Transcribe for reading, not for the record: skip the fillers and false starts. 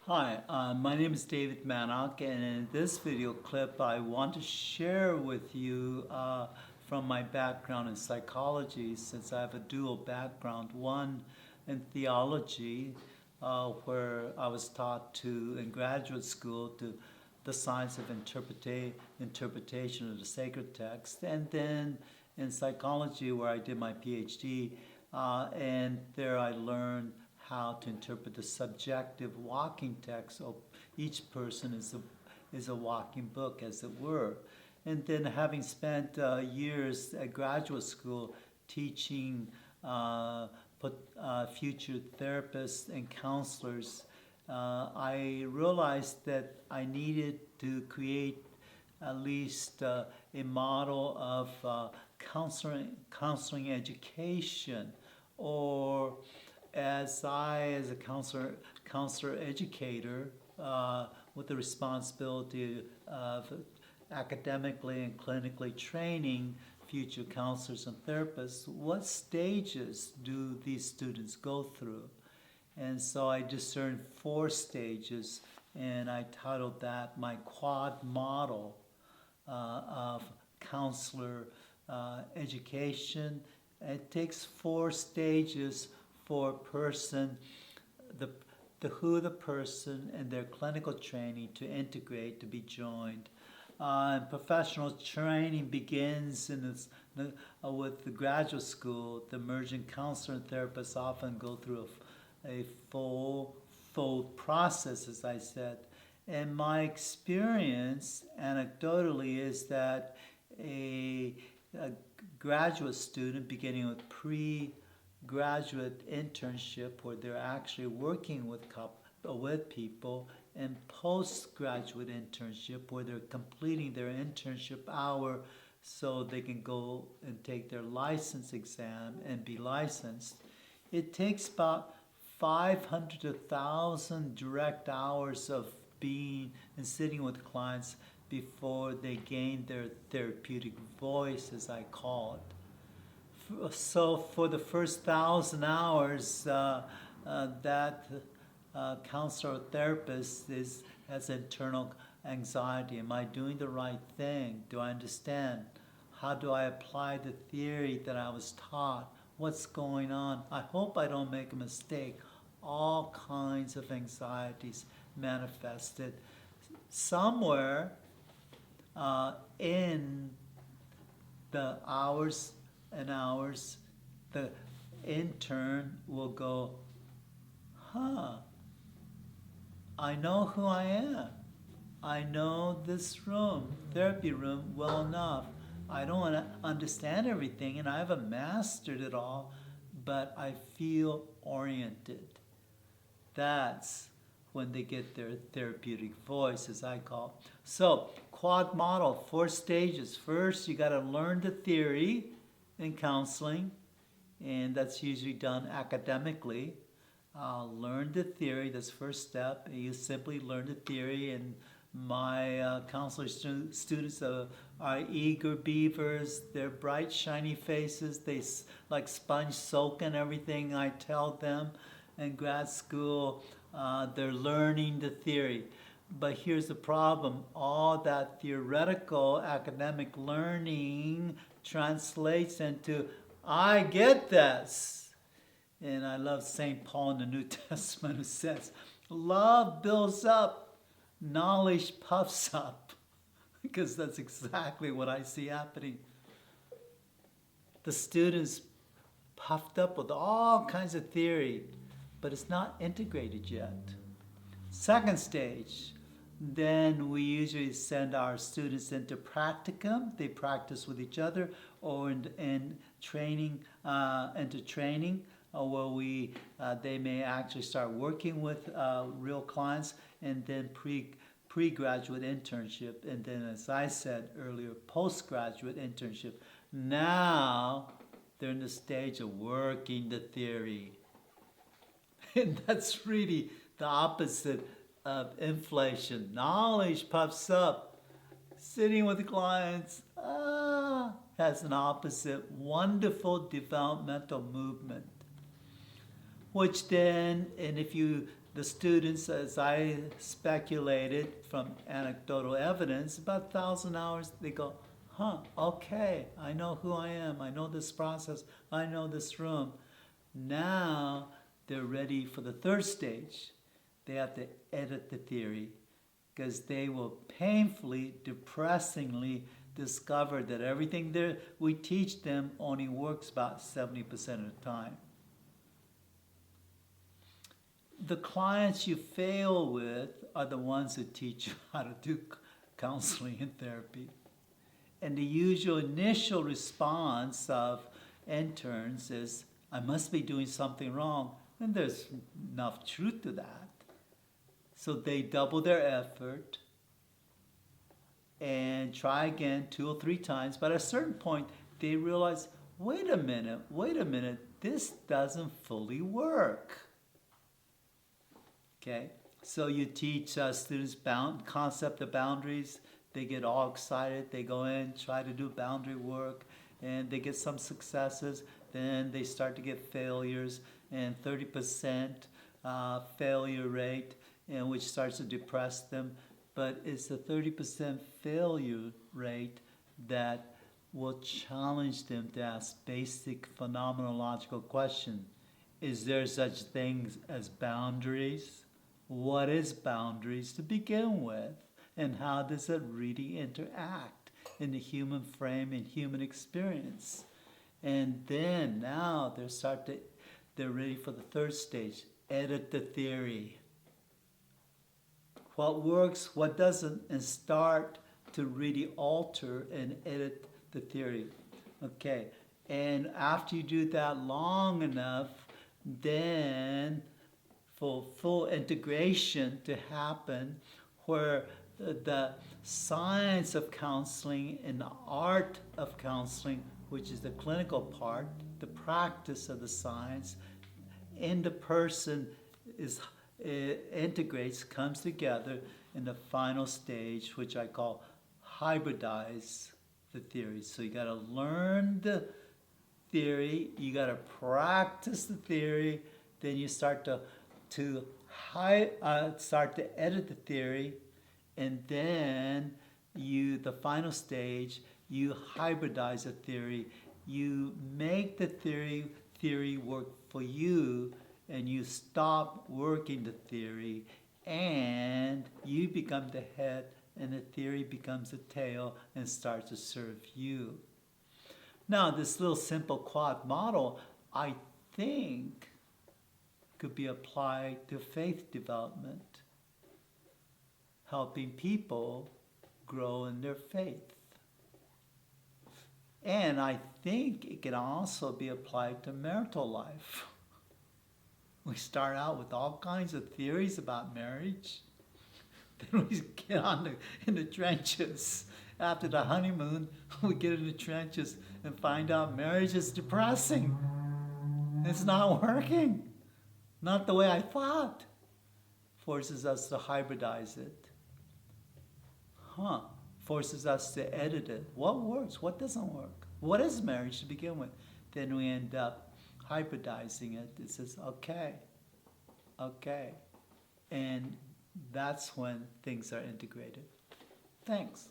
Hi, my name is David Mannock, and in this video clip, I want to share with you from my background in psychology, since I have a dual background, one in theology, where I was taught in graduate school the science of interpretation of the sacred text, and then in psychology, where I did my PhD, and there I learned how to interpret the subjective walking text. So each person is a walking book, as it were. And then, having spent years at graduate school teaching future therapists and counselors, I realized that I needed to create at least a model of counseling education, or as a counselor educator, with the responsibility of academically and clinically training future counselors and therapists, what stages do these students go through? And so I discerned four stages, and I titled that my quad model of counselor education. It takes four stages for a person, the the person and their clinical training to integrate, to be joined. And professional training begins with the graduate school. The emerging counselor and therapists often go through a full process, as I said. And my experience, anecdotally, is that a graduate student beginning with pre-graduate internship, where they're actually working with people, and postgraduate internship, where they're completing their internship hour so they can go and take their license exam and be licensed. It takes about 500 to 1,000 direct hours of being and sitting with clients before they gain their therapeutic voice, as I call it. So for the first 1,000 hours, that counselor or therapist has internal anxiety. Am I doing the right thing? Do I understand? How do I apply the theory that I was taught? What's going on? I hope I don't make a mistake. All kinds of anxieties manifested somewhere in the hours and hours. The intern will go, huh, I know who I am. I know this room, therapy room, well enough. I don't understand everything, and I haven't mastered it all, but I feel oriented. That's when they get their therapeutic voice, as I call it. So, quad model, four stages. First, you got to learn the theory in counseling, and that's usually done academically. Learn the theory, that's first step. You simply learn the theory, and my counselor students are eager beavers. They're bright, shiny faces. They like sponge soak and everything I tell them. In grad school, they're learning the theory. But here's the problem. All that theoretical academic learning translates into, I get this. And I love St. Paul in the New Testament, who says, love builds up, knowledge puffs up. Because that's exactly what I see happening. The students puffed up with all kinds of theory, but it's not integrated yet. Second stage, then we usually send our students into practicum. They practice with each other, or in training, into training, where they may actually start working with real clients, and then pre-graduate internship, and then, as I said earlier, postgraduate internship. Now they're in the stage of working the theory. And that's really the opposite of inflation. Knowledge puffs up. Sitting with clients has an opposite, wonderful developmental movement. Which then, and if you the students, as I speculated from anecdotal evidence, about 1,000 hours, they go, okay, I know who I am, I know this process, I know this room. Now they're ready for the third stage. They have to edit the theory, because they will painfully, depressingly discover that everything we teach them only works about 70% of the time. The clients you fail with are the ones who teach you how to do counseling and therapy. And the usual initial response of interns is, I must be doing something wrong. And there's enough truth to that. So they double their effort and try again 2 or 3 times. But at a certain point, they realize, wait a minute, this doesn't fully work. Okay, so you teach students concept of boundaries. They get all excited. They go in, try to do boundary work, and they get some successes. Then they start to get failures, and 30% failure rate, and which starts to depress them. But it's the 30% failure rate that will challenge them to ask basic phenomenological questions. Is there such things as boundaries? What is boundaries to begin with? And how does it really interact in the human frame and human experience? And then now they're ready for the third stage, edit the theory. What works, what doesn't, and start to really alter and edit the theory. Okay, and after you do that long enough, then for full integration to happen, where the science of counseling and the art of counseling, which is the clinical part, the practice of the science, in the person integrates, comes together in the final stage, which I call hybridize the theory. So you got to learn the theory, you got to practice the theory, then you start to edit the theory, and then the final stage, you hybridize the theory. You make the theory work for you, and you stop working the theory, and you become the head, and the theory becomes the tail and starts to serve you. Now, this little simple quad model, I think, could be applied to faith development, helping people grow in their faith. And I think it can also be applied to marital life. We start out with all kinds of theories about marriage. Then we get in the trenches. After the honeymoon, we get in the trenches and find out marriage is depressing. It's not working. Not the way I thought. Forces us to hybridize it. Forces us to edit it. What works? What doesn't work? What is marriage to begin with? Then we end up hybridizing it. It says, okay. And that's when things are integrated. Thanks.